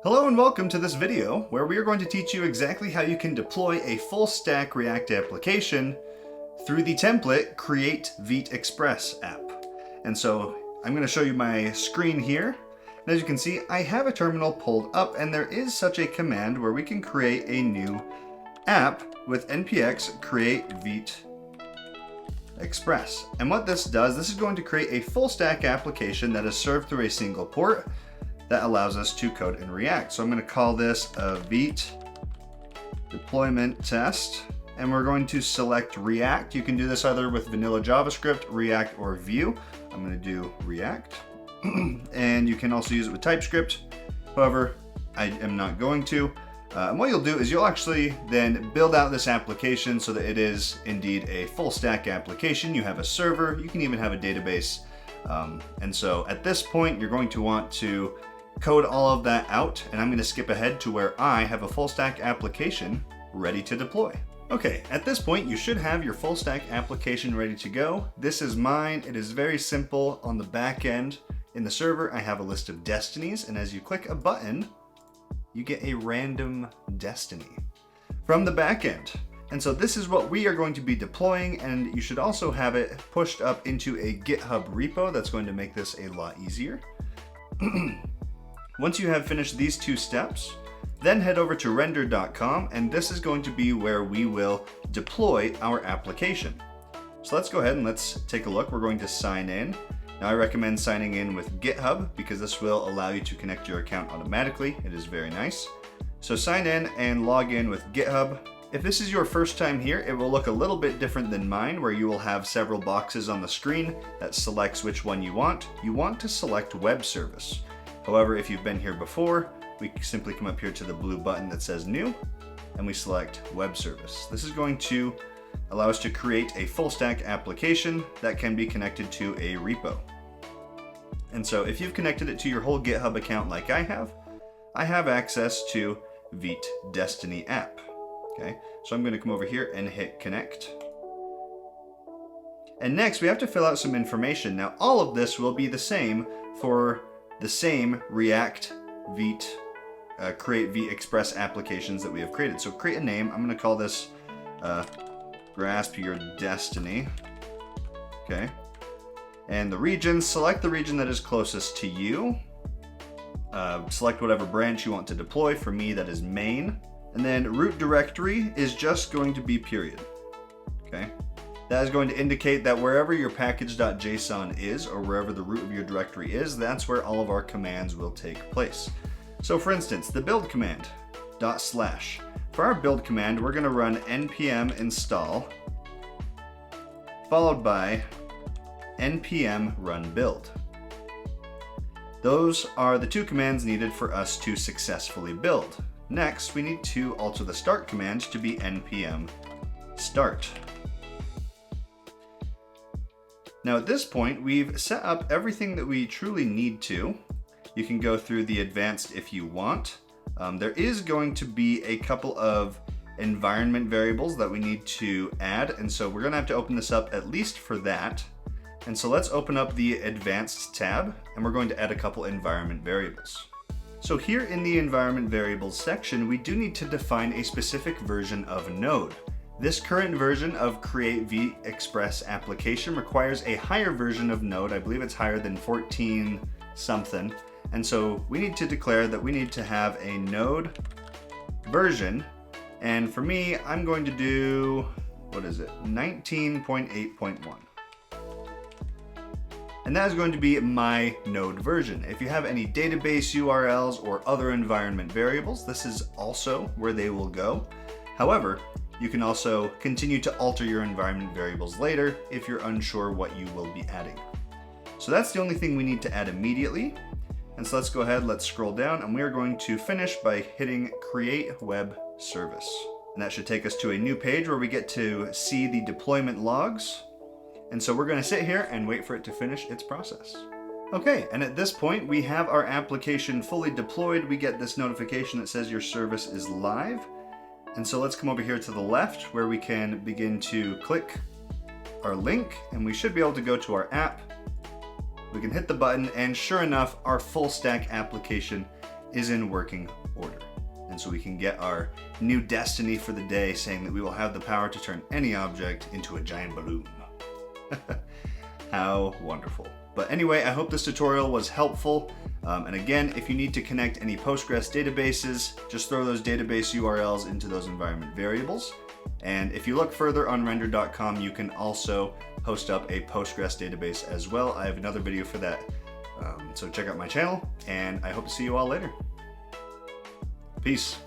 Hello and welcome to this video where we are going to teach you exactly how you can deploy a full stack React application through the template create-vite-express app. And so I'm going to show you my screen here. And as you can see, I have a terminal pulled up and there is such a command where we can create a new app with npx create-vite-express. And what this does, this is going to create a full stack application that is served through a single port that allows us to code in React. So I'm going to call this a Vite deployment test, and we're going to select React. You can do this either with vanilla JavaScript, React, or Vue. I'm going to do React, and you can also use it with TypeScript. However, I am not going to. And what you'll do is you'll actually then build out this application so that it is indeed a full stack application. You have a server, you can even have a database. And so at this point, you're going to want to code all of that out, and I'm going to skip ahead to where I have a full stack application ready to deploy. Okay, at this point, you should have your full stack application ready to go. This is mine. It is very simple. On the back end, in the server, I have a list of destinies, and as you click a button, you get a random destiny from the back end. And so this is what we are going to be deploying, and you should also have it pushed up into a GitHub repo. That's going to make this a lot easier. Once you have finished these two steps, then head over to render.com, and this is going to be where we will deploy our application. So let's go ahead and let's take a look. We're going to sign in. Now I recommend signing in with GitHub because this will allow you to connect your account automatically. It is very nice. So sign in and log in with GitHub. If this is your first time here, it will look a little bit different than mine, where you will have several boxes on the screen that selects which one you want. You want to select web service. However, if you've been here before, we simply come up here to the blue button that says new, and we select web service. This is going to allow us to create a full stack application that can be connected to a repo. And so if you've connected it to your whole GitHub account like I have access to Vite Destiny app. Okay, so I'm going to come over here and hit connect. And next we have to fill out some information. Now all of this will be the same for the same React Vite create-vite-express applications that we have created. So create a name. I'm going to call this grasp your destiny. Okay, and the region, select the region that is closest to you. Select whatever branch you want to deploy. For me, that is main. And then root directory is just going to be period. Okay, that is going to indicate that wherever your package.json is, or wherever the root of your directory is, that's where all of our commands will take place. So for instance, the build command /. For our build command, we're going to run npm install followed by npm run build. Those are the two commands needed for us to successfully build. Next, we need to alter the start command to be npm start. Now at this point, we've set up everything that we truly need to. You can go through the advanced if you want. There is going to be a couple of environment variables that we need to add, and so we're gonna have to open this up at least for that. And so let's open up the advanced tab, and we're going to add a couple environment variables. So here in the environment variables section, we do need to define a specific version of Node. This current version of create-vite-express application requires a higher version of Node. I believe it's higher than 14 something. And so we need to declare that we need to have a Node version. And for me, I'm going to do, 19.8.1. And that is going to be my Node version. If you have any database URLs or other environment variables, this is also where they will go. However, you can also continue to alter your environment variables later if you're unsure what you will be adding. So that's the only thing we need to add immediately. And so let's go ahead, let's scroll down, and we are going to finish by hitting Create Web Service. And that should take us to a new page where we get to see the deployment logs. And so we're going to sit here and wait for it to finish its process. Okay, and at this point we have our application fully deployed. We get this notification that says your service is live. And so let's come over here to the left where we can begin to click our link, and we should be able to go to our app. We can hit the button, and sure enough, our full stack application is in working order. And so we can get our new destiny for the day, saying that we will have the power to turn any object into a giant balloon. How wonderful. But anyway, I hope this tutorial was helpful. And again, if you need to connect any Postgres databases, just throw those database URLs into those environment variables. And if you look further on render.com, you can also host up a Postgres database as well. I have another video for that. So check out my channel, and I hope to see you all later. Peace.